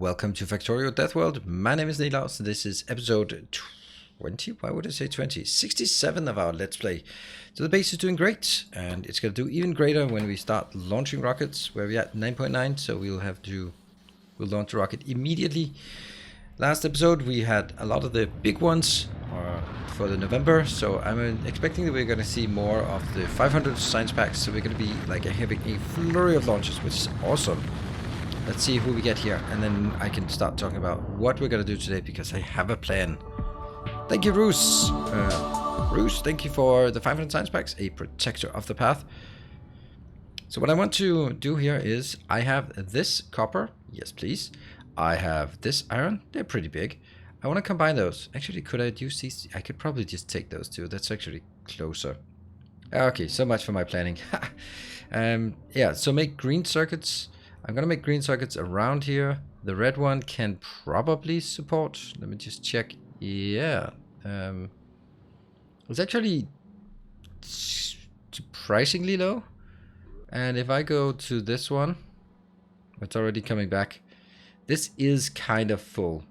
Welcome to Factorio DeathWorld. My name is Nauvis. This is episode 20. Why would I say 20? 67 of our Let's Play. So the base is doing great, and it's going to do even greater when we start launching rockets, where we're at 9.9, so we'll launch a rocket immediately. Last episode we had a lot of the big ones for the November, so I'm expecting that we're going to see more of the 500 science packs, so we're going to be like having a flurry of launches, which is awesome. Let's see who we get here, and then I can start talking about what we're going to do today, because I have a plan. Thank you, Roos. Roos, thank you for the 500 science packs, a protector of the path. So what I want to do here is, I have this copper. Yes, please. I have this iron. They're pretty big. I want to combine those. Actually, could I use these? I could probably just take those two. That's actually closer. Okay, so much for my planning. Yeah, so make green circuits. I'm going to make green circuits around here. The red one can probably support. Let me just check. Yeah. It's actually surprisingly low. And if I go to this one, it's already coming back. This is kind of full.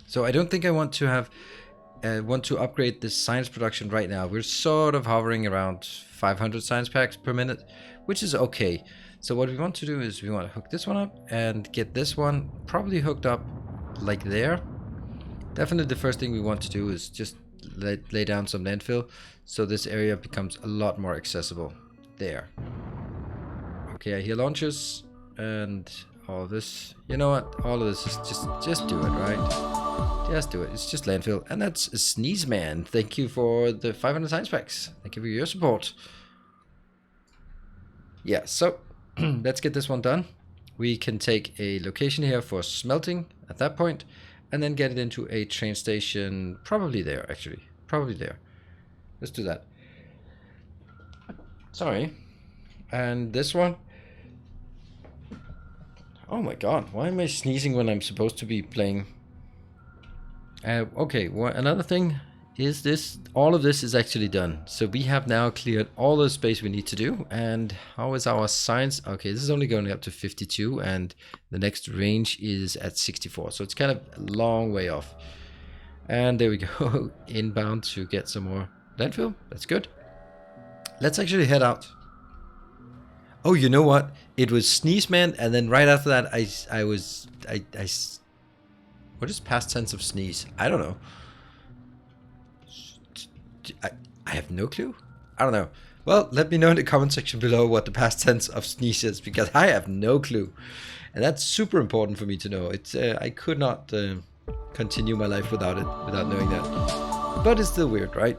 So I don't think I want to upgrade this science production right now. We're sort of hovering around 500 science packs per minute, which is okay. So what we want to do is we want to hook this one up and get this one probably hooked up like there. Definitely the first thing we want to do is just lay down some landfill so this area becomes a lot more accessible. There. Okay, I hear launches and all this. You know what? All of this is just do it, right? Just do it. It's just landfill. And that's Sneeze Man. Thank you for the 500 science packs. Thank you for your support. Yeah, so let's get this one done. We can take a location here for smelting at that point, and then get it into a train station, probably there, actually. Probably there. Let's do that. Sorry. And this one. Oh my god, why am I sneezing when I'm supposed to be playing? Okay, well, another thing is this. All of this is actually done. So we have now cleared all the space we need to do. And how is our science? Okay, this is only going up to 52, and the next range is at 64. So it's kind of a long way off. And there we go, inbound to get some more landfill. That's good. Let's actually head out. Oh, you know what? It was Sneeze Man, and then right after that, I what is past tense of sneeze? I don't know. I have no clue. I don't know. Well, let me know in the comment section below what the past tense of sneeze is, because I have no clue, and that's super important for me to know. It's I could not continue my life without it, without knowing that. But it's still weird, right?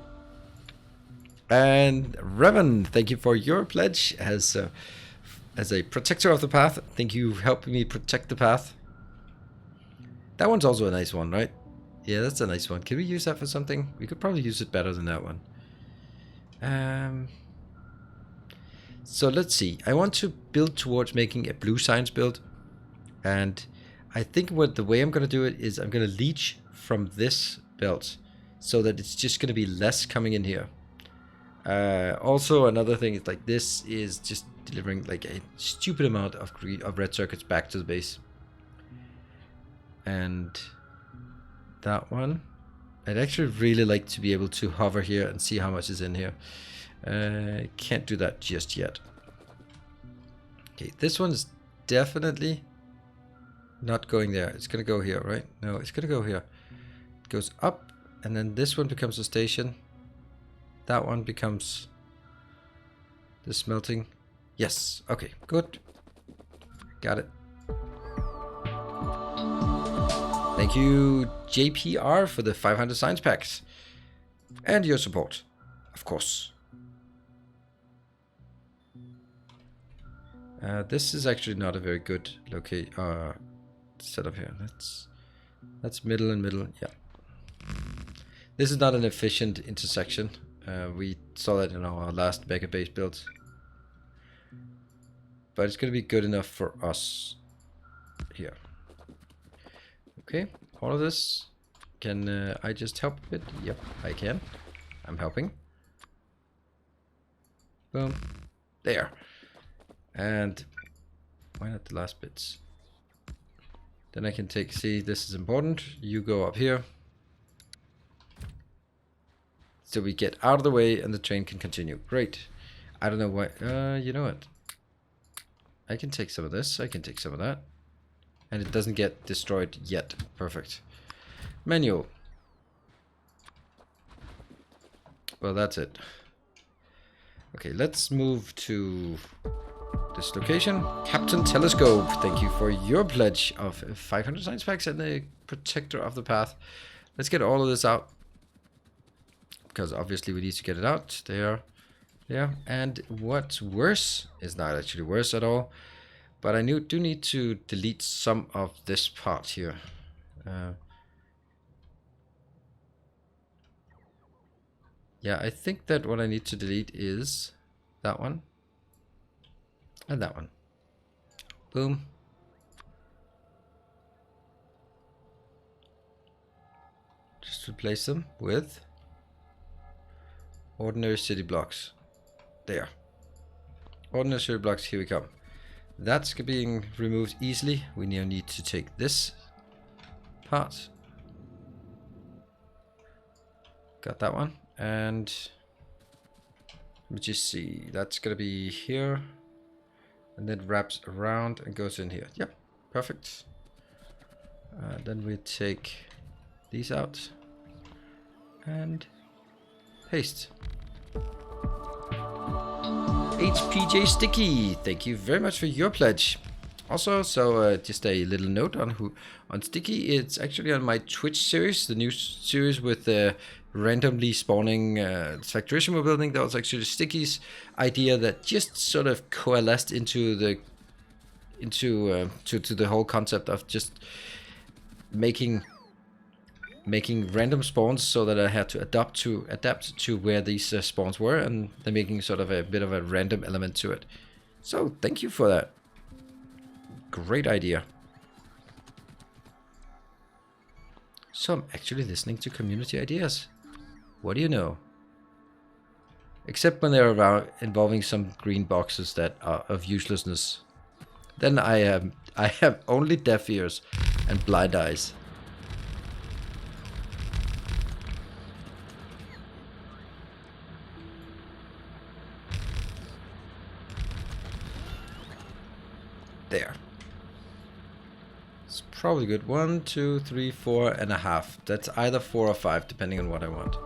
And Revan, thank you for your pledge as a protector of the path. Thank you for helping me protect the path. That one's also a nice one, right? Yeah, that's a nice one. Can we use that for something? We could probably use it better than that one. So let's see. I want to build towards making a blue science build. And I think the way I'm going to do it is I'm going to leech from this belt, so that it's just going to be less coming in here. Also, another thing is, like, this is just delivering like a stupid amount of red circuits back to the base. And that one, I'd actually really like to be able to hover here and see how much is in here. Can't do that just yet. Okay, this one is definitely not going there. It's gonna go here, right? No, it's gonna go here. It goes up, and then this one becomes a station. That one becomes the smelting. Yes, okay, good. Got it. Thank you, JPR, for the 500 science packs. And your support, of course. This is actually not a very good setup here. That's middle and middle, yeah. This is not an efficient intersection. We saw that in our last mega base build. But it's going to be good enough for us here. Okay, all of this. Can I just help a bit? Yep, I can. I'm helping. Boom. There. And why not the last bits? Then I can take, see, this is important. You go up here. So we get out of the way and the train can continue. Great. I don't know why. You know what? I can take some of this. I can take some of that. And it doesn't get destroyed yet. Perfect. Manual. Well, that's it. Okay, let's move to this location. Captain Telescope, thank you for your pledge of 500 science packs and the protector of the path. Let's get all of this out. Because obviously we need to get it out. There. And what's worse is not actually worse at all. But I do need to delete some of this part here. Yeah, I think that what I need to delete is that one. And that one. Boom. Just replace them with ordinary city blocks. There. Ordinary city blocks, here we come. That's being removed easily. We now need to take this part. Got that one. And let me just see. That's gonna be here. And then wraps around and goes in here. Yep, perfect. Then we take these out and paste. HPJ Sticky, thank you very much for your pledge. Also, just a little note on Sticky. It's actually on my Twitch series, the new series with randomly spawning Factorio we're building. That was actually Sticky's idea that just sort of coalesced into the whole concept of just making random spawns, so that I had to adapt to where these spawns were, and then making sort of a bit of a random element to it. So thank you for that. Great idea. So I'm actually listening to community ideas. What do you know? Except when they're involving some green boxes that are of uselessness. Then I have only deaf ears and blind eyes. There. It's probably good. 1, 2, 3, 4.5. That's either 4 or 5, depending on what I want.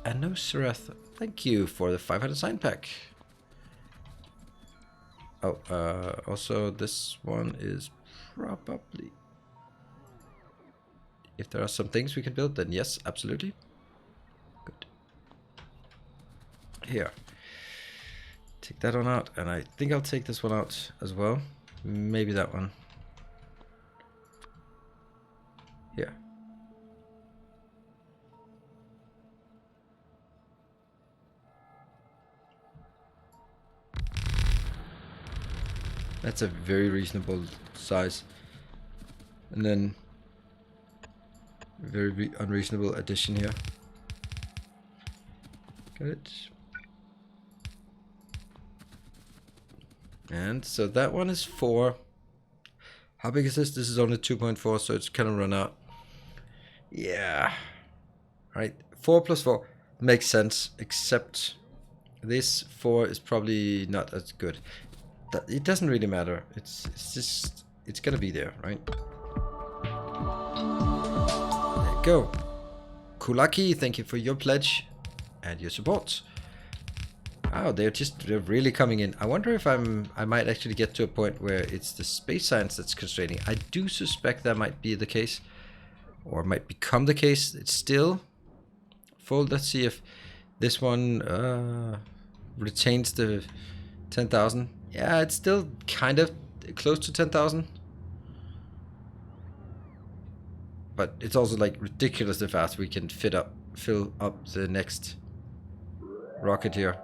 Anosareth, thank you for the 500 sign pack. Oh, also this one is probably... If there are some things we can build, then yes, absolutely. Good. Here. Take that one out, and I think I'll take this one out as well. Maybe that one. Here. That's a very reasonable size. And then very unreasonable addition here. Got it. And so that one is 4. How big is this? This is only 2.4, so it's kind of run out. Yeah. Right. 4 plus 4 makes sense, except this 4 is probably not as good. It doesn't really matter. It's just, it's gonna be there, right? There you go. Kulaki, thank you for your pledge and your support. Wow, they're really coming in. I wonder if I might actually get to a point where it's the space science that's constraining. I do suspect that might be the case, or might become the case. It's still full. Let's see if this one retains the 10,000. Yeah, it's still kind of close to 10,000. But it's also like ridiculously fast we can fill up the next rocket here.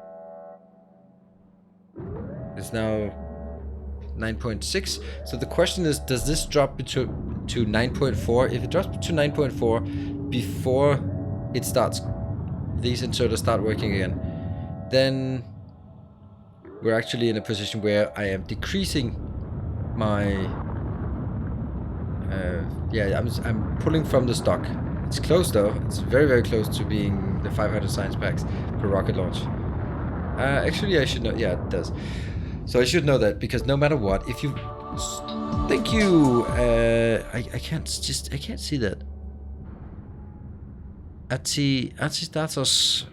It's now 9.6. So the question is, does this drop to 9.4? If it drops to 9.4 before it starts, these inserters start working again, then we're actually in a position where I am decreasing my... yeah, I'm pulling from the stock. It's close though. It's very, very close to being the 500 science packs per rocket launch. Actually, I should know. Yeah, it does. So I should know that, because no matter what, if you... Thank you! I can't see that. Atistatos.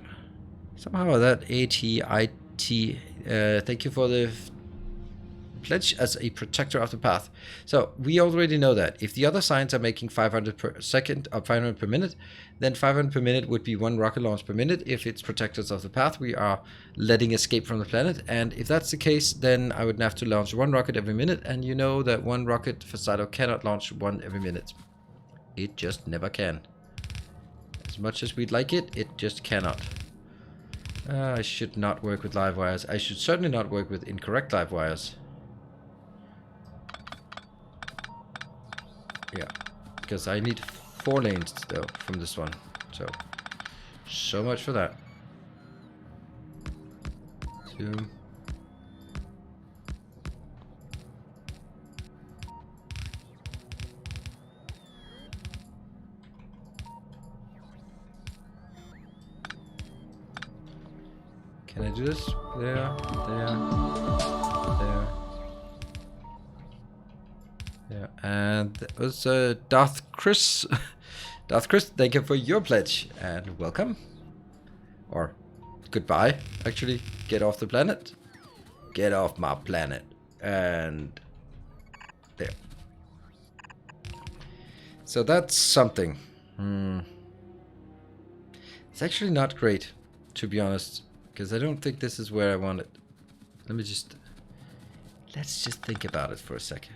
Somehow that ATIT. Thank you for the pledge as a protector of the path. So we already know that if the other signs are making 500 per second or 500 per minute, then 500 per minute would be 1 rocket launch per minute. If it's protectors of the path, we are letting escape from the planet. And if that's the case, then I would have to launch 1 rocket every minute. And you know that 1 rocket for Cyto cannot launch 1 every minute. It just never can. As much as we'd like it, it just cannot. I should not work with live wires. I should certainly not work with incorrect live wires. Yeah, because I need 4 lanes though from this one. So much for that. 2. Can I do this? There. Yeah, and it was Darth Chris. Darth Chris, thank you for your pledge and welcome. Or goodbye, actually. Get off the planet. Get off my planet. And there. So that's something. It's actually not great, to be honest, because I don't think this is where I want it. Let's just think about it for a second.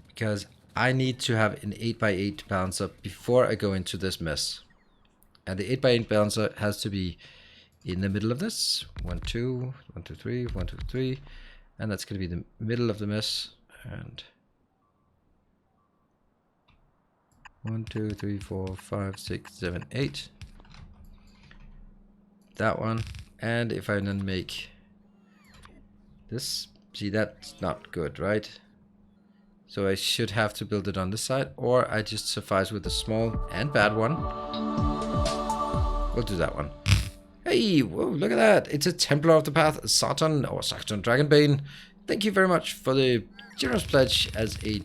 Because I need to have an 8x8 balancer before I go into this mess. And the 8x8 balancer has to be in the middle of this. 1, 2, 1, 2, 3, 1, 2, 3. And that's going to be the middle of the mess. And 1, 2, 3, 4, 5, 6, 7, 8. That one. And if I then make this, see, that's not good, right? So I should have to build it on this side, or I just suffice with a small and bad one. We'll do that one. Hey, whoa, look at that. It's a Templar of the Path, Satan or Saxon Dragonbane. Thank you very much for the generous pledge as a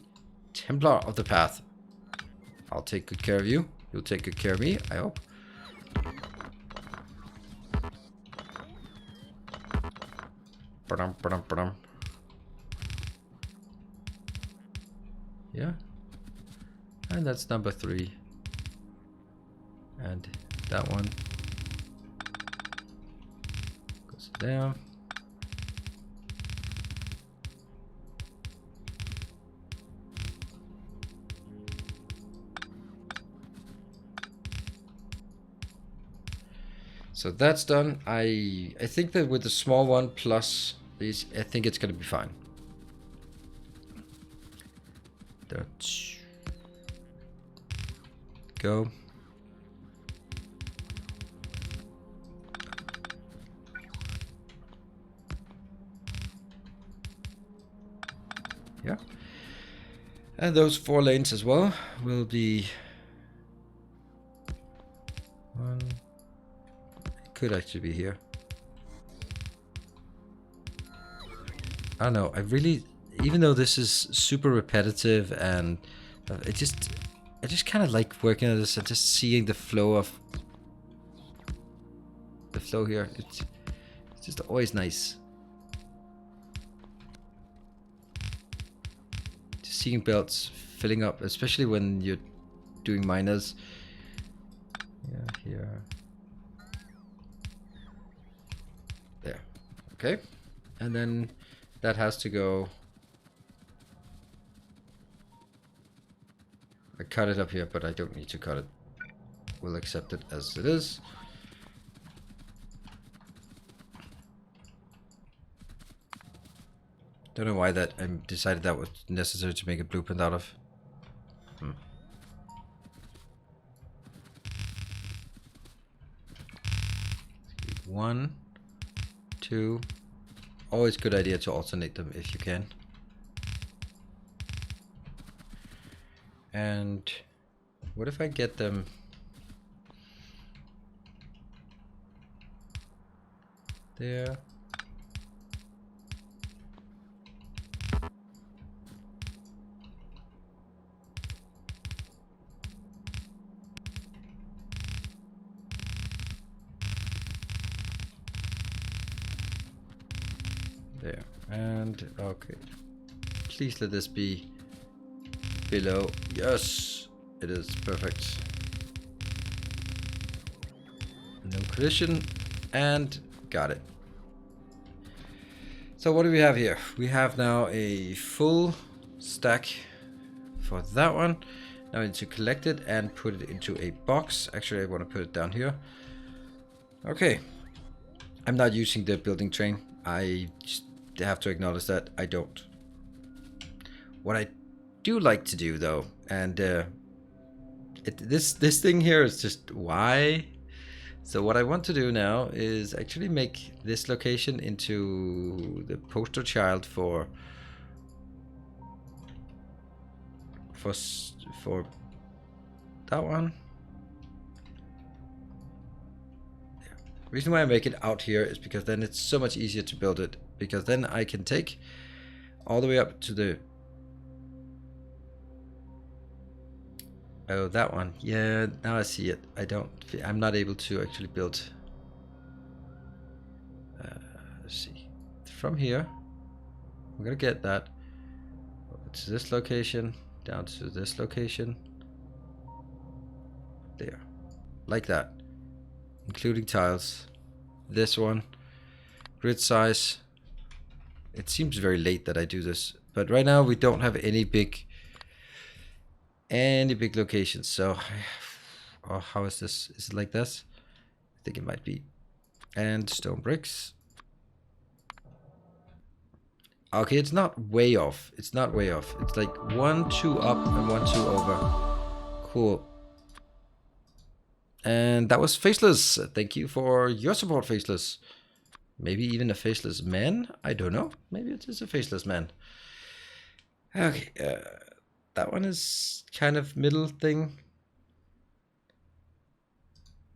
Templar of the Path. I'll take good care of you. You'll take good care of me, I hope. Ba-dum, ba-dum, ba-dum. Yeah, and that's number 3, and that one goes there. So that's done. I think that with the small one plus these, I think it's gonna be fine. Let's go. Yeah. And those 4 lanes as well will be one. It could actually be here. I don't know. I really, even though this is super repetitive and I just kind of like working on this and just seeing the flow of here. It's just always nice. Just seeing belts filling up, especially when you're doing minors. Yeah, here. There. Okay. And then that has to go. I cut it up here, but I don't need to cut it. We'll accept it as it is. Don't know why that I decided that was necessary to make a blueprint out of. 1, 2, Always good idea to alternate them if you can. And what if I get them there? There. And okay. Please let this be below. Yes, it is perfect. No collision, and got it. So what do we have here? We have now a full stack for that one. Now I need to collect it and put it into a box. Actually, I want to put it down here. Okay. I'm not using the building train. I just have to acknowledge that I don't. What I do like to do though, and this thing here is just why. So what I want to do now is actually make this location into the poster child for that one. There. The reason why I make it out here is because then it's so much easier to build it, because then I can take all the way up to the that one. Yeah, now I see it. I'm not able to actually build. Let's see. From here, I'm gonna get that over to this location, down to this location. There. Like that. Including tiles. This one. Grid size. It seems very late that I do this, but right now we don't have any big locations. So oh, how is this? Is it like this? I think it might be. And stone bricks. Okay, it's not way off. It's not way off. It's like 1, 2 up and 1, 2 over. Cool. And that was Faceless. Thank you for your support, Faceless. Maybe even a faceless man? I don't know. Maybe it is a faceless man. Okay, that one is kind of middle thing.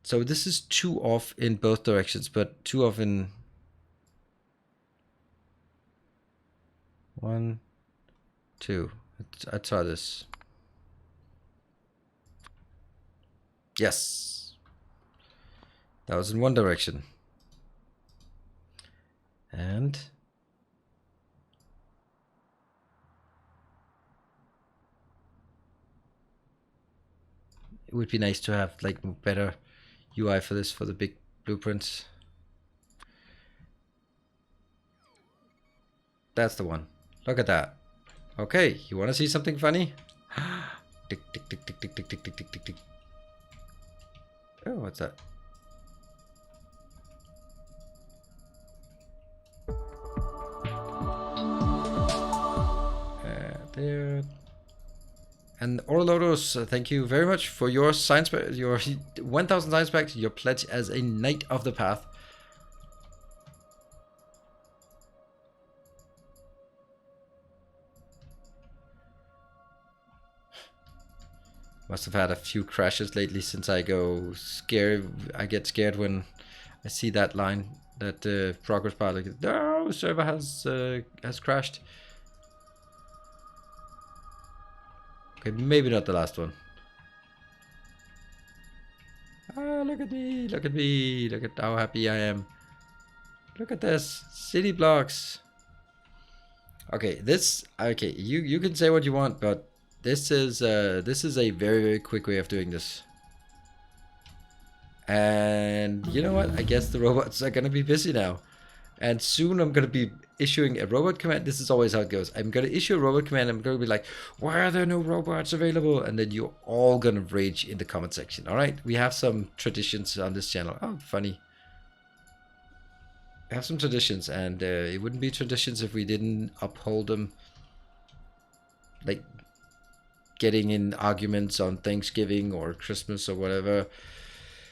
So this is 2 off in both directions, but 2 off in 1, 2. I try this. Yes. That was in one direction. And it would be nice to have like better UI for this, for the big blueprints. That's the one. Look at that. Okay, you want to see something funny? Tick, tick, tick, tick, tick, tick, tick, tick, tick, tick, tick. Oh, what's that? There. And Orlodos, thank you very much for your science, your 1000 science packs, your pledge as a Knight of the Path. Must have had a few crashes lately since I go scared. I get scared when I see that line, that progress bar, like, no, server has crashed. Okay, maybe not the last one. Ah, look at me, look at me, look at how happy I am. Look at this, city blocks. Okay, okay, you can say what you want, but this is a very, very quick way of doing this. And you know what? I guess the robots are gonna be busy now. And soon I'm going to be issuing a robot command. This is always how it goes. I'm going to issue a robot command. I'm going to be like, why are there no robots available? And then you're all going to rage in the comment section. All right. We have some traditions on this channel. Oh, funny. We have some traditions, and it wouldn't be traditions if we didn't uphold them. Like getting in arguments on Thanksgiving or Christmas or whatever.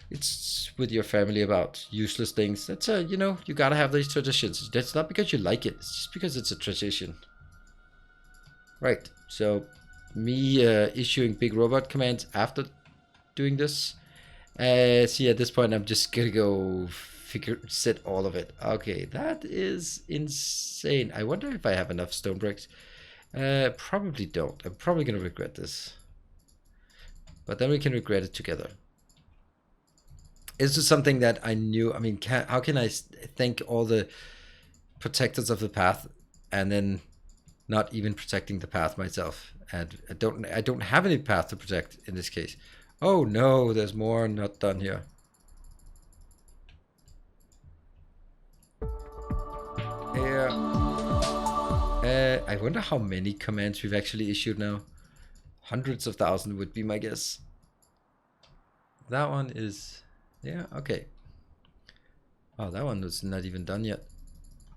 it's with your family about useless things. That's you know, you gotta have these traditions. That's not because you like it. It's just because it's a tradition. Right. So me issuing big robot commands after doing this. See, at this point, I'm just gonna go set all of it. Okay, that is insane. I wonder if I have enough stone bricks. Probably don't. I'm probably gonna regret this. But then we can regret it together. Is this something that I knew? I mean, how can I thank all the protectors of the path and then not even protecting the path myself? And I don't have any path to protect in this case. Oh no, there's more not done here. I wonder how many commands we've actually issued now. Hundreds of thousands would be my guess. That one is, yeah, okay. Oh, that one was not even done yet.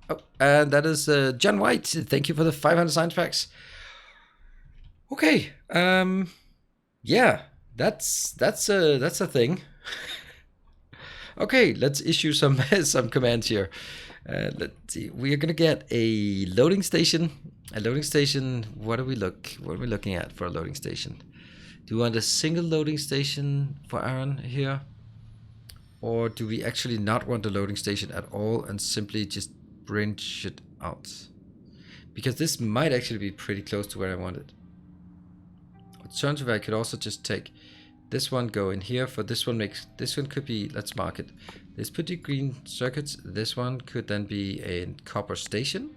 Oh, and that is John White. Thank you for the 500 science packs. Okay, yeah, that's a thing. Okay, let's issue some some commands here. Let's see. We are gonna get a loading station. A loading station. What are we looking at for a loading station? Do we want a single loading station for Aaron here, or do we actually not want a loading station at all and simply just branch it out? Because this might actually be pretty close to where I want it. Alternatively, I could also just take this one, go in here. For this one, this one could be, let's mark it. Let's put the green circuits. This one could then be a copper station.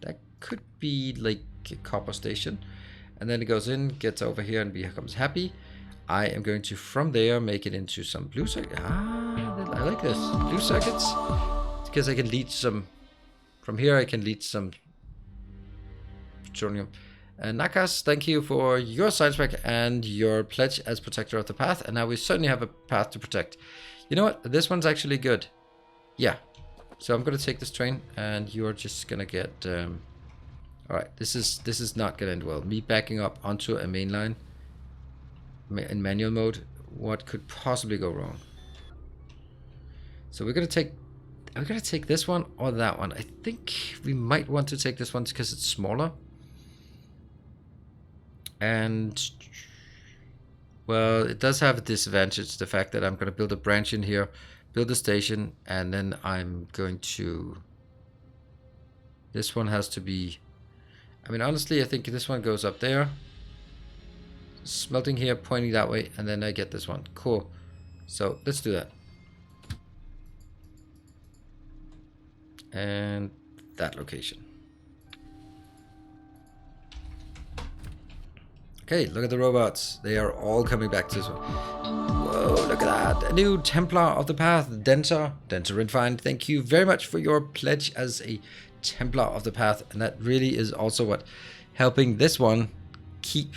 That could be like a copper station. And then it goes in, gets over here and becomes happy. I am going to, from there, make it into some blue circuits. Ah, I like this. Blue circuits. Because I can lead some, from here I can lead some petroleum. Nakas, thank you for your science pack and your pledge as protector of the path. And now we certainly have a path to protect. You know what? This one's actually good. Yeah. So I'm going to take this train and you're just going to get... Alright, this is not going to end well. Me backing up onto a main line in manual mode. What could possibly go wrong? So we're going to take... I'm going to take this one or that one. I think we might want to take this one because it's smaller. And, well, it does have a disadvantage, the fact that I'm going to build a branch in here, build a station, and then I'm going to... This one has to be... I mean, honestly, I think this one goes up there. Smelting here, pointing that way, and then I get this one. Cool. So, let's do that. And that location. Okay, look at the robots. They are all coming back to this one. Whoa, look at that. A new Templar of the Path, Denser Refined. Thank you very much for your pledge as a Templar of the Path. And that really is also what helping this one keep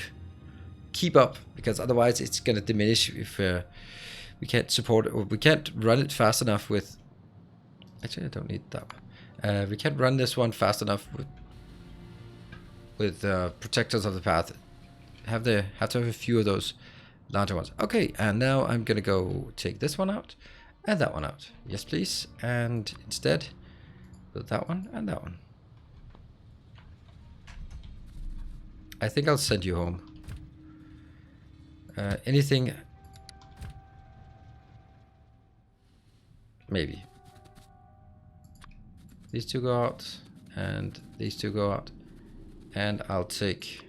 up. Because otherwise it's going to diminish if we can't support it. Or we can't run it fast enough with... Actually, I don't need that one. We can't run this one fast enough with Protectors of the Path. Have to have a few of those larger ones. Okay, and now I'm gonna go take this one out and that one out. Yes, please. And instead, build that one and that one. I think I'll send you home. Anything? Maybe. These two go out, and these two go out, and I'll take...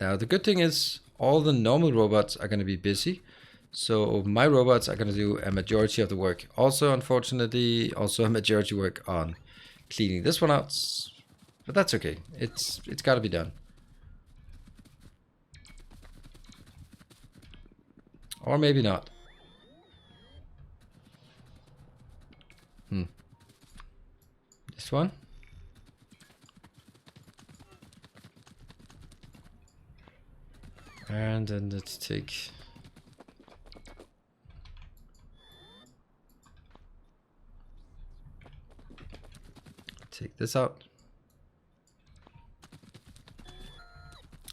Now, the good thing is all the normal robots are going to be busy. So my robots are going to do a majority of the work. Also, unfortunately, also a majority work on cleaning this one out. But that's okay. It's got to be done. Or maybe not. This one. And then let's take... take this out.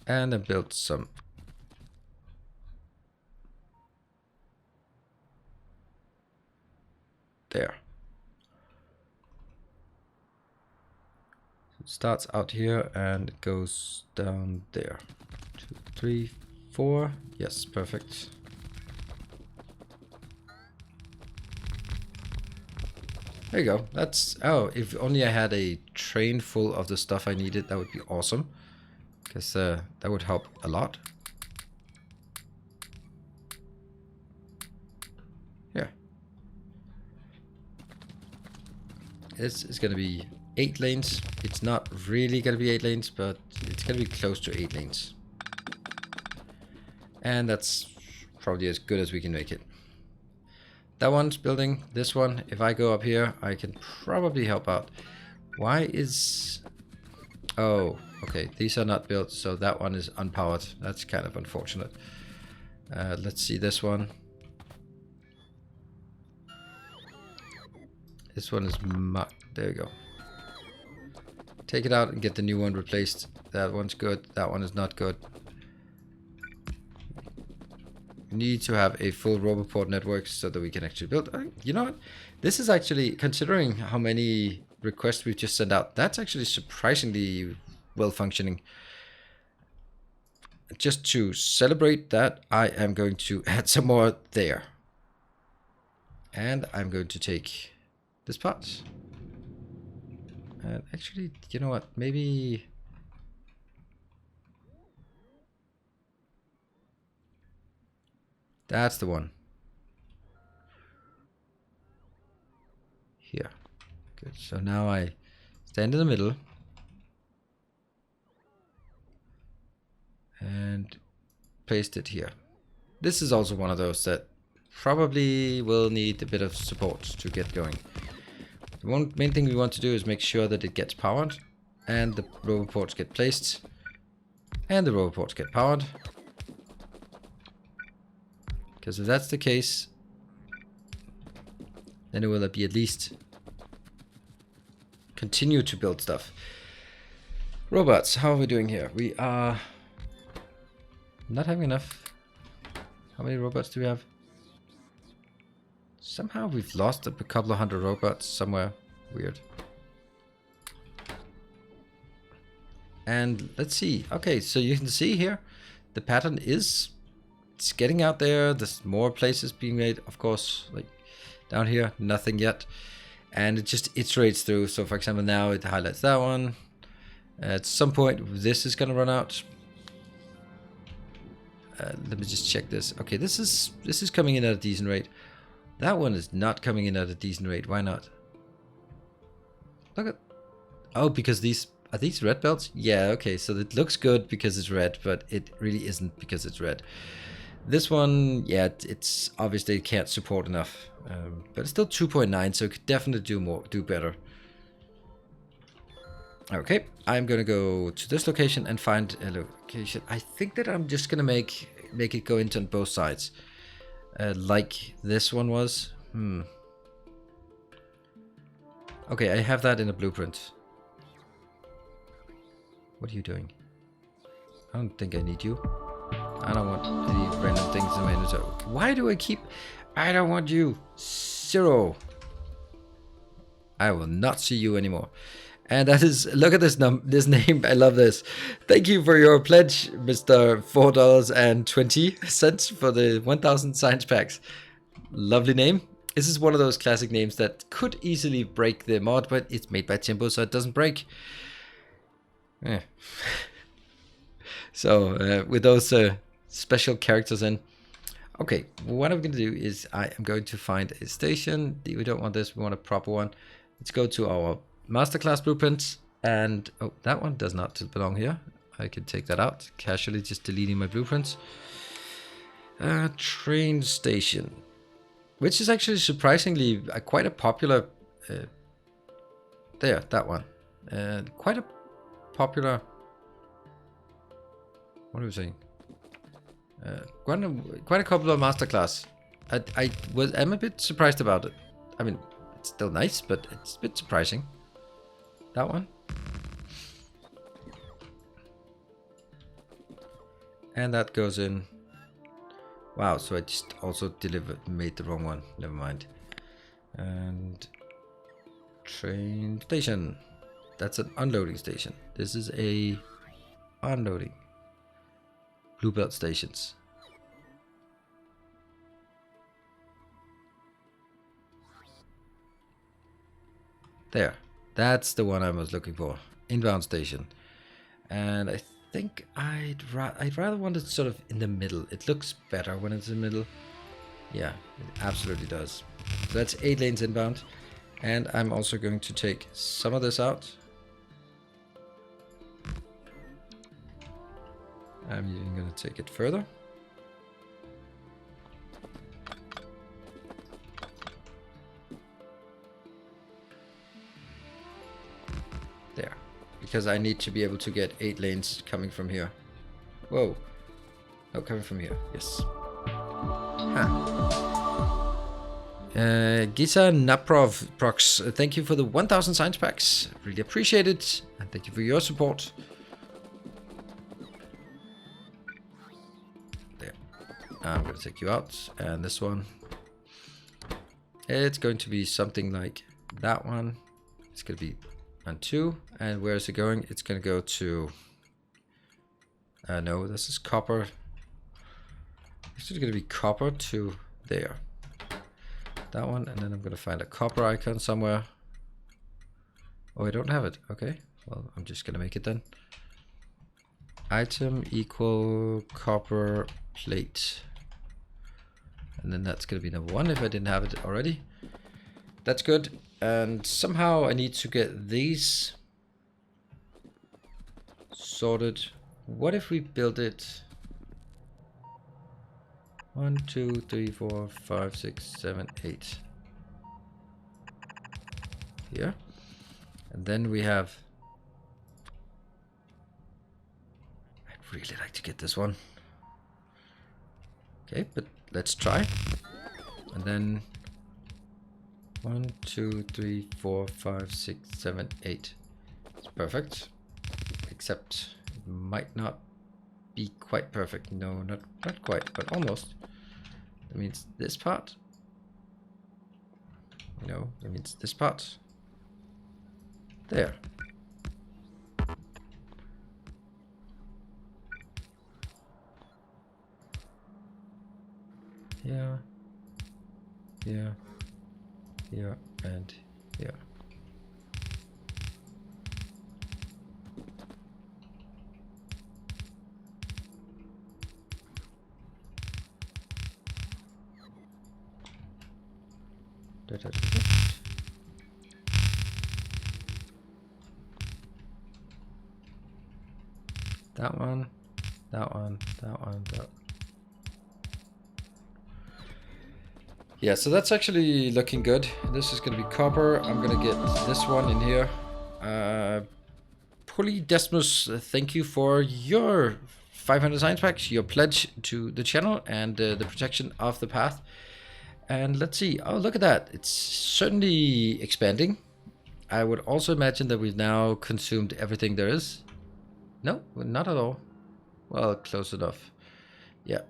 And then build some. There. It starts out here and it goes down there. 2, 3, 4. Yes, perfect. There you go. That's, oh, if only I had a train full of the stuff I needed, that would be awesome. Because that would help a lot. Yeah. It's going to be 8 lanes. It's not really going to be 8 lanes, but it's going to be close to 8 lanes. And that's probably as good as we can make it. That one's building. This one, if I go up here, I can probably help out. Why is... Oh, okay. These are not built, so that one is unpowered. That's kind of unfortunate. Let's see this one. This one is... There you go. Take it out and get the new one replaced. That one's good. That one is not good. We need to have a full Roboport network so that we can actually build. You know what? This is actually, considering how many requests we've just sent out, that's actually surprisingly well functioning. Just to celebrate that, I am going to add some more there. And I'm going to take this part. And actually, you know what? Maybe... That's the one. Here. Good. So now I stand in the middle. And paste it here. This is also one of those that probably will need a bit of support to get going. The one main thing we want to do is make sure that it gets powered. And the roboports get placed. And the roboports get powered. Because if that's the case, then it will be at least continue to build stuff. Robots, how are we doing here? We are not having enough. How many robots do we have? Somehow we've lost a couple of hundred robots somewhere. Weird. And let's see. Okay, so you can see here the pattern is... It's getting out there. There's more places being made. Of course, like down here, nothing yet. And it just iterates through. So for example, now it highlights that one. At some point, this is going to run out. Let me just check this. Okay, this is coming in at a decent rate. That one is not coming in at a decent rate. Why not? Look at... Oh, because these... Are these red belts? Yeah, okay. So it looks good because it's red, but it really isn't because it's red. This one, yeah, it's obviously it can't support enough, but it's still 2.9, so it could definitely do better. Okay, I'm gonna go to this location and find a location. I think that I'm just gonna make it go into on both sides, like this one was. Okay, I have that in a blueprint. What are you doing? I don't think I need you. I don't want any random things in my inventory. Why do I keep... I don't want you. 0. I will not see you anymore. And that is... Look at this name. I love this. Thank you for your pledge, Mr. $4.20 for the 1000 science packs. Lovely name. This is one of those classic names that could easily break the mod, but it's made by Timbo, so it doesn't break. Yeah. So, with those... special characters in. Okay, what I'm going to do is I am going to find a station. We don't want this, we want a proper one. Let's go to our masterclass blueprints. And, oh, that one does not belong here. I can take that out, casually just deleting my blueprints. Train station. Which is actually surprisingly quite a popular... there, that one. Quite a popular... What are we saying? Quite a couple of masterclass. I'm a bit surprised about it. I mean, it's still nice, but it's a bit surprising. that one. And that goes in. Wow, so I just also made the wrong one. Never mind. And train station. That's an unloading station. This is a unloading. Blue belt stations. There. That's the one I was looking for. Inbound station. And I think I'd rather want it sort of in the middle. It looks better when it's in the middle. Yeah, it absolutely does. So that's 8 lanes inbound. And I'm also going to take some of this out. I'm even going to take it further. There. Because I need to be able to get 8 lanes coming from here. Whoa. No, coming from here. Yes. Gita Naprov Prox, thank you for the 1000 science packs. Really appreciate it. And thank you for your support. There. I'm going to take you out. And this one. It's going to be something like that one. It's going to be on 2. And where is it going? It's going to go to... no, this is copper. This is going to be copper to there. That one, and then I'm going to find a copper icon somewhere. Oh, I don't have it. Okay, well, I'm just going to make it then. Item equal copper plate. And then that's going to be number 1 if I didn't have it already. That's good. And somehow I need to get these sorted. What if we build it 1, 2, 3, 4, 5, 6, 7, 8 here, and then we have, I'd really like to get this one. Okay, but let's try. And then 1, 2, 3, 4, 5, 6, 7, 8. It's perfect, except it might not be quite perfect. No, not quite, but almost. That means this part. No, that means this part. There. Here, here, here, and here. That one, that one, that one, that. Yeah, so that's actually looking good. This is going to be copper. I'm going to get this one in here. Polydesmus, thank you for your 500 science packs, your pledge to the channel, and the protection of the path. And let's see. Oh, look at that. It's certainly expanding. I would also imagine that we've now consumed everything there is. No, not at all. Well, close enough. Yeah.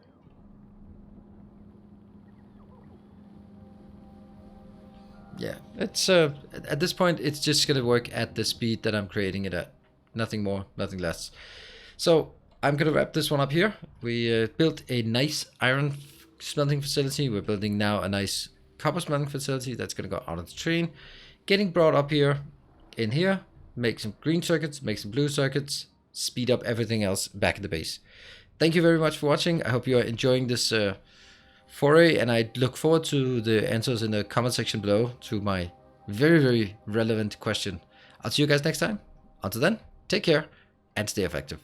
Yeah, it's at this point, it's just going to work at the speed that I'm creating it at. Nothing more, nothing less. So I'm going to wrap this one up here. We built a nice iron smelting facility. We're building now a nice copper smelting facility that's going to go out of the train. Getting brought up here, in here, make some green circuits, make some blue circuits, speed up everything else back at the base. Thank you very much for watching. I hope you are enjoying this foray, and I look forward to the answers in the comment section below to my very, very relevant question. I'll see you guys next time. Until then, take care and stay effective.